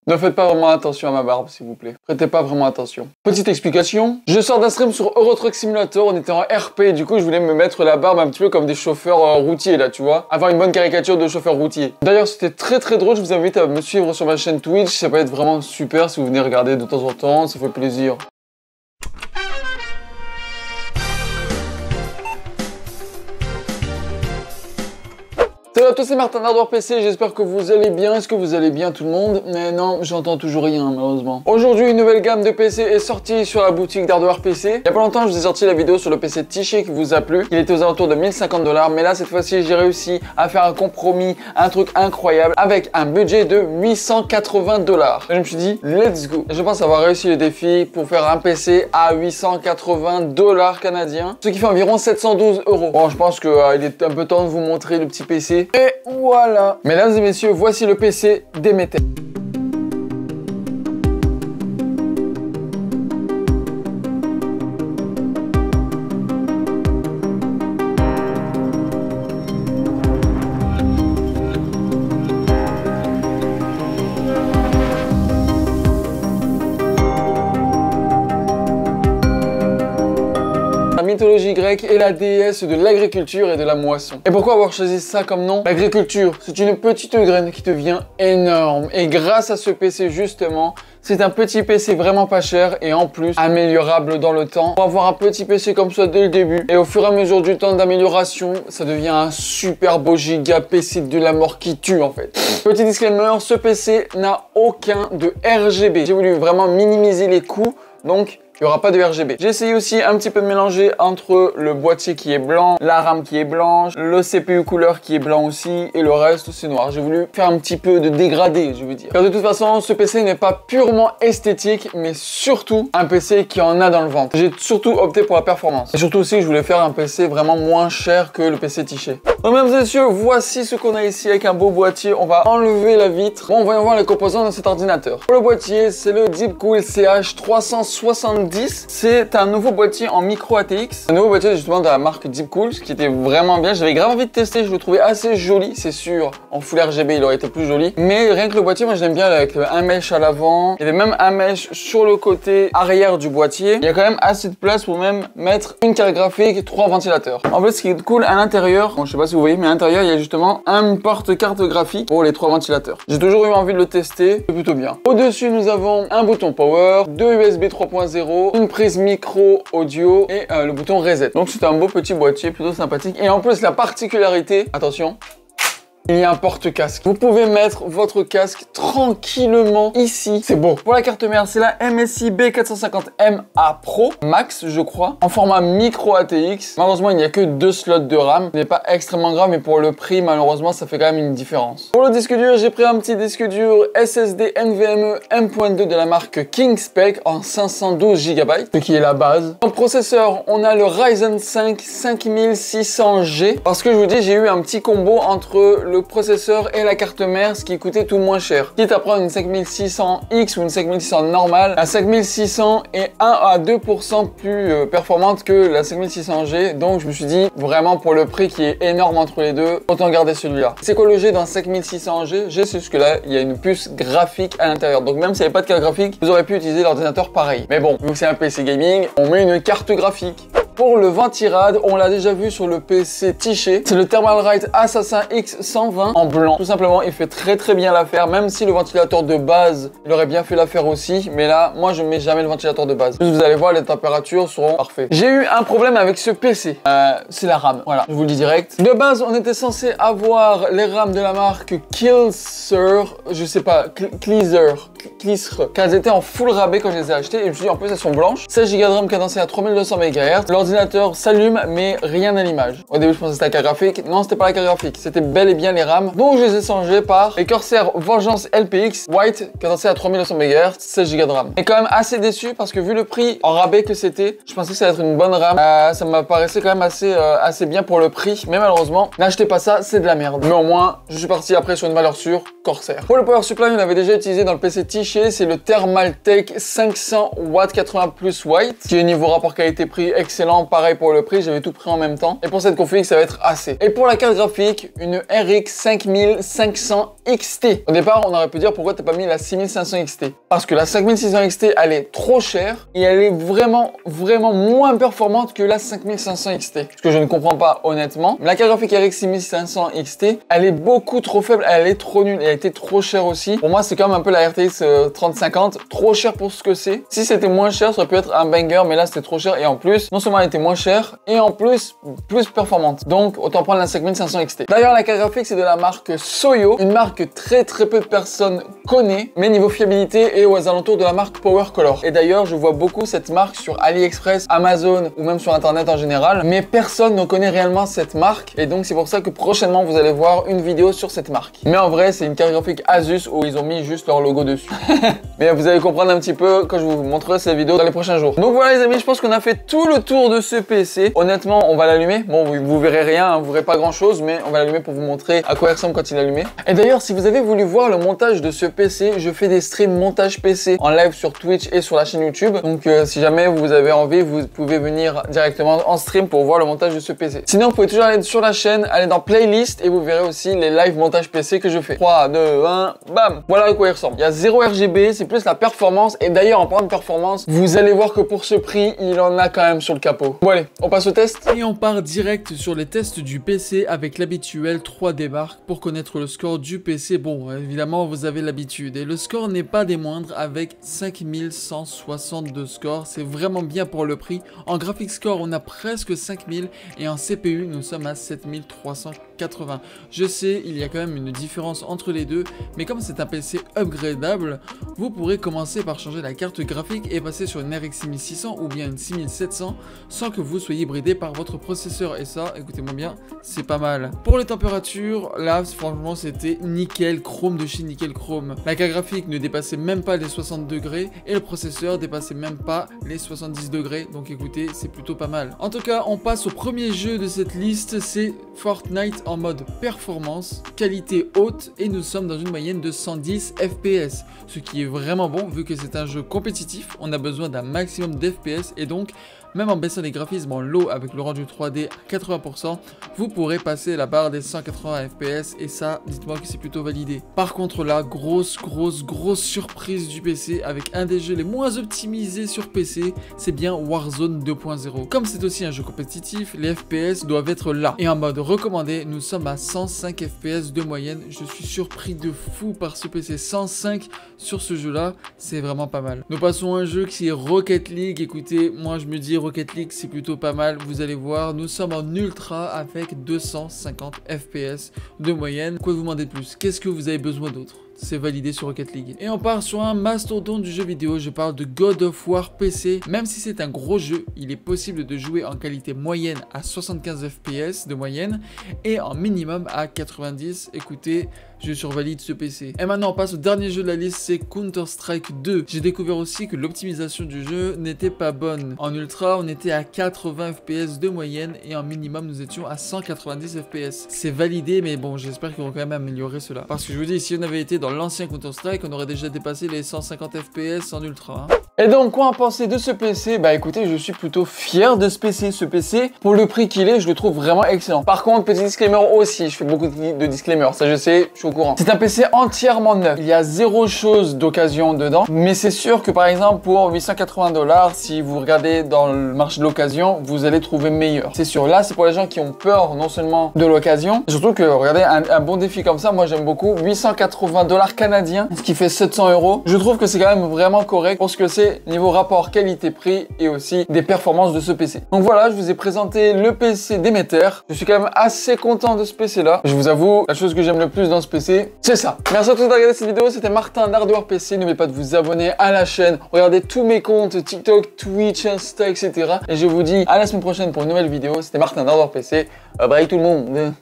Ne faites pas vraiment attention à ma barbe, s'il vous plaît. Prêtez pas vraiment attention. Petite explication. Je sors d'un stream sur Euro Truck Simulator, on était en RP, du coup je voulais me mettre la barbe un petit peu comme des chauffeurs routiers là, tu vois. Avoir une bonne caricature de chauffeur routier. D'ailleurs c'était très drôle, je vous invite à me suivre sur ma chaîne Twitch, ça peut être vraiment super si vous venez regarder de temps en temps, ça fait plaisir. Salut à tous, c'est Martin Hardware PC, j'espère que vous allez bien. Est-ce que vous allez bien tout le monde? Mais non, j'entends toujours rien malheureusement. Aujourd'hui, une nouvelle gamme de PC est sortie sur la boutique d'Hardware PC. Il y a pas longtemps, je vous ai sorti la vidéo sur le PC Tiché qui vous a plu. Il était aux alentours de 1050 $, mais là, cette fois-ci, j'ai réussi à faire un compromis, un truc incroyable, avec un budget de 880 $. Et je me suis dit, let's go. Je pense avoir réussi le défi pour faire un PC à 880 $ canadiens, ce qui fait environ 712 €. Bon, je pense qu'il est un peu temps de vous montrer le petit PC. Et voilà. Mesdames et messieurs, voici le PC d'Emetel. La mythologie grecque est la déesse de l'agriculture et de la moisson. Et pourquoi avoir choisi ça comme nom? L'agriculture, c'est une petite graine qui devient énorme. Et grâce à ce PC justement, c'est un petit PC vraiment pas cher et en plus améliorable dans le temps. Pour avoir un petit PC comme ça dès le début et au fur et à mesure du temps d'amélioration, ça devient un super beau giga PC de la mort qui tue en fait. Petit disclaimer, ce PC n'a aucun de RGB. J'ai voulu vraiment minimiser les coûts, donc il n'y aura pas de RGB. J'ai essayé aussi un petit peu de mélanger entre le boîtier qui est blanc, la RAM qui est blanche, le CPU couleur qui est blanc aussi et le reste c'est noir. J'ai voulu faire un petit peu de dégradé, je veux dire. Car de toute façon, ce PC n'est pas purement esthétique, mais surtout un PC qui en a dans le ventre. J'ai surtout opté pour la performance. Et surtout aussi, je voulais faire un PC vraiment moins cher que le PC Tiché. Donc mesdames et messieurs, voici ce qu'on a ici avec un beau boîtier. On va enlever la vitre. Bon, voyons voir les composants de cet ordinateur. Pour le boîtier, c'est le Deepcool CH370. C'est un nouveau boîtier en micro ATX. Un nouveau boîtier justement de la marque Deepcool, ce qui était vraiment bien. J'avais grave envie de tester, je le trouvais assez joli. C'est sûr, en full RGB, il aurait été plus joli. Mais rien que le boîtier, moi je l'aime bien avec un mesh à l'avant. Il y avait même un mesh sur le côté arrière du boîtier. Il y a quand même assez de place pour même mettre une carte graphique et 3 ventilateurs. En fait, ce qui est cool à l'intérieur, bon, je sais pas si vous voyez, mais à l'intérieur, il y a justement un porte carte graphique pour les 3 ventilateurs. J'ai toujours eu envie de le tester, c'est plutôt bien. Au-dessus, nous avons un bouton power, 2 USB 3.0, une prise micro audio et le bouton reset. Donc c'est un beau petit boîtier plutôt sympathique. Et en plus, la particularité, attention, il y a un porte-casque. Vous pouvez mettre votre casque tranquillement ici. C'est beau. Pour la carte mère, c'est la MSI B450MA Pro Max, je crois, en format micro ATX. Malheureusement, il n'y a que 2 slots de RAM. Ce n'est pas extrêmement grave, mais pour le prix, malheureusement, ça fait quand même une différence. Pour le disque dur, j'ai pris un petit disque dur SSD NVMe M.2 de la marque Kingspec en 512 GB, ce qui est la base. En processeur, on a le Ryzen 5 5600G. Parce que je vous dis, j'ai eu un petit combo entre le processeur et la carte mère, ce qui coûtait tout moins cher. Quitte à prendre une 5600X ou une 5600 normale, la 5600 est 1 à 2% plus performante que la 5600G. Donc je me suis dit, vraiment pour le prix qui est énorme entre les deux, autant garder celui-là. C'est quoi le G dans 5600G? G, c'est jusque là, il y a une puce graphique à l'intérieur. Donc même s'il n'y avait pas de carte graphique, vous aurez pu utiliser l'ordinateur pareil. Mais bon, vu que c'est un PC gaming, on met une carte graphique. Pour le ventirad, on l'a déjà vu sur le PC Tiché. C'est le Thermalright Assassin X120 en blanc. Tout simplement, il fait très bien l'affaire, même si le ventilateur de base, il aurait bien fait l'affaire aussi. Mais là, moi, je ne mets jamais le ventilateur de base. Vous allez voir, les températures seront parfaites. J'ai eu un problème avec ce PC. C'est la RAM. Voilà, je vous le dis direct. De base, on était censé avoir les RAM de la marque Kilser, je sais pas, Clisr, car elles étaient en full rabais quand je les ai achetées. Et je me suis dit, en plus, elles sont blanches. 16 Go de RAM cadencé à 3200 MHz. L'ordinateur s'allume, mais rien à l'image. Au début, je pensais que c'était la carte graphique. Non, c'était pas la carte graphique. C'était bel et bien les RAM. Donc, je les ai changés par les Corsair Vengeance LPX White, cadencé à 3200 MHz, 16 Go de RAM. Et quand même assez déçu parce que vu le prix en rabais que c'était, je pensais que ça allait être une bonne RAM. Ça m'apparaissait quand même assez bien pour le prix. Mais malheureusement, n'achetez pas ça, c'est de la merde. Mais au moins, je suis parti après sur une valeur sûre. Corsair. Pour le power supply, on avait déjà utilisé dans le PC Tiché, c'est le Thermaltake 500 watts 80 plus white, qui est niveau rapport qualité-prix excellent. Pareil pour le prix, j'avais tout pris en même temps. Et pour cette config, ça va être assez. Et pour la carte graphique, une RX 5500 XT. Au départ, on aurait pu dire pourquoi t'as pas mis la 6500 XT. Parce que la 5600 XT, elle est trop chère et elle est vraiment moins performante que la 5500 XT. Ce que je ne comprends pas honnêtement. Mais la carte graphique RX 6500 XT, elle est beaucoup trop faible, elle est trop nulle et elle a été trop chère aussi. Pour moi, c'est quand même un peu la RTX 3050, trop cher pour ce que c'est. Si c'était moins cher, ça aurait pu être un banger, mais là c'était trop cher et en plus, non seulement elle était moins chère et en plus performante. Donc autant prendre la 5500 XT. D'ailleurs, la carte graphique c'est de la marque Soyo, une marque que très peu de personnes connaissent, mais niveau fiabilité et aux alentours de la marque Power Color. Et d'ailleurs, je vois beaucoup cette marque sur AliExpress, Amazon ou même sur internet en général, mais personne ne connaît réellement cette marque et donc c'est pour ça que prochainement vous allez voir une vidéo sur cette marque. Mais en vrai, c'est une carte graphique Asus où ils ont mis juste leur logo dessus. Mais vous allez comprendre un petit peu quand je vous montrerai cette vidéo dans les prochains jours. Donc voilà les amis, je pense qu'on a fait tout le tour de ce PC. Honnêtement, on va l'allumer. Bon, vous verrez rien, hein, vous verrez pas grand chose, mais on va l'allumer pour vous montrer à quoi il ressemble quand il est allumé. Et d'ailleurs, si vous avez voulu voir le montage de ce PC, je fais des streams montage PC en live sur Twitch et sur la chaîne YouTube. Donc si jamais vous avez envie, vous pouvez venir directement en stream pour voir le montage de ce PC. Sinon, vous pouvez toujours aller sur la chaîne, aller dans playlist et vous verrez aussi les live montage PC que je fais. 3, 2, 1, bam! Voilà à quoi il ressemble. Il y a 0 RGB, c'est plus la performance. Et d'ailleurs, en parlant de performance, vous allez voir que pour ce prix, il en a quand même sur le capot. Bon allez, on passe au test. Et on part direct sur les tests du PC avec l'habituel 3D mark pour connaître le score du PC. Bon, évidemment, vous avez l'habitude. Et le score n'est pas des moindres avec 5162 scores. C'est vraiment bien pour le prix. En graphics score, on a presque 5000 et en CPU, nous sommes à 7380. Je sais, il y a quand même une différence entre les deux, mais comme c'est un PC upgradable, vous pourrez commencer par changer la carte graphique et passer sur une RX 6600 ou bien une 6700 sans que vous soyez bridé par votre processeur. Et ça, écoutez-moi bien, c'est pas mal. Pour les températures, là, franchement, c'était nickel chrome de chez nickel chrome. La carte graphique ne dépassait même pas les 60 degrés et le processeur dépassait même pas les 70 degrés. Donc écoutez, c'est plutôt pas mal. En tout cas, on passe au premier jeu de cette liste, c'est Fortnite en mode performance, qualité haute et nous sommes dans une moyenne de 110 FPS. Ce qui est vraiment bon vu que c'est un jeu compétitif, on a besoin d'un maximum d'FPS et donc même en baissant les graphismes en low avec le rendu 3D à 80%, vous pourrez passer la barre des 180 FPS et ça, dites-moi que c'est plutôt validé. Par contre là, grosse surprise du PC avec un des jeux les moins optimisés sur PC, c'est bien Warzone 2.0. Comme c'est aussi un jeu compétitif, les FPS doivent être là. Et en mode recommandé, nous sommes à 105 FPS de moyenne. Je suis surpris de fou par ce PC. 105 sur ce jeu-là, c'est vraiment pas mal. Nous passons à un jeu qui est Rocket League. Écoutez, moi je me dis Rocket League c'est plutôt pas mal, vous allez voir, nous sommes en ultra avec 250 FPS de moyenne. Quoi vous demander de plus? Qu'est-ce que vous avez besoin d'autre? C'est validé sur Rocket League. Et on part sur un mastodonte du jeu vidéo, je parle de God of War PC. Même si c'est un gros jeu, il est possible de jouer en qualité moyenne à 75 FPS de moyenne et en minimum à 90. Écoutez, je survalide ce PC. Et maintenant on passe au dernier jeu de la liste, c'est Counter-Strike 2. J'ai découvert aussi que l'optimisation du jeu n'était pas bonne. En ultra, on était à 80 FPS de moyenne et en minimum, nous étions à 190 FPS. C'est validé, mais bon, j'espère qu'ils vont quand même améliorer cela. Parce que je vous dis, si on avait été dans l'ancien Counter-Strike, on aurait déjà dépassé les 150 FPS en ultra. Et donc, quoi en penser de ce PC? Bah écoutez, je suis plutôt fier de ce PC. Ce PC, pour le prix qu'il est, je le trouve vraiment excellent. Par contre, petit disclaimer aussi, je fais beaucoup de disclaimers, ça je sais, je suis au courant. C'est un PC entièrement neuf. Il y a zéro chose d'occasion dedans. Mais c'est sûr que par exemple, pour 880 $, si vous regardez dans le marché de l'occasion, vous allez trouver meilleur. C'est sûr, là, c'est pour les gens qui ont peur non seulement de l'occasion, surtout que, regardez, un bon défi comme ça, moi j'aime beaucoup. 880 $ canadiens, ce qui fait 700 €. Je trouve que c'est quand même vraiment correct pour ce que c'est niveau rapport qualité-prix et aussi des performances de ce PC. Donc voilà, je vous ai présenté le PC Demeter. Je suis quand même assez content de ce PC là. Je vous avoue, la chose que j'aime le plus dans ce PC, c'est ça. Merci à tous d'avoir regardé cette vidéo, c'était Martin d'Hardware PC. N'oubliez pas de vous abonner à la chaîne, regardez tous mes comptes TikTok, Twitch, Insta, etc. Et je vous dis à la semaine prochaine pour une nouvelle vidéo. C'était Martin d'Hardware PC. Bye bye tout le monde.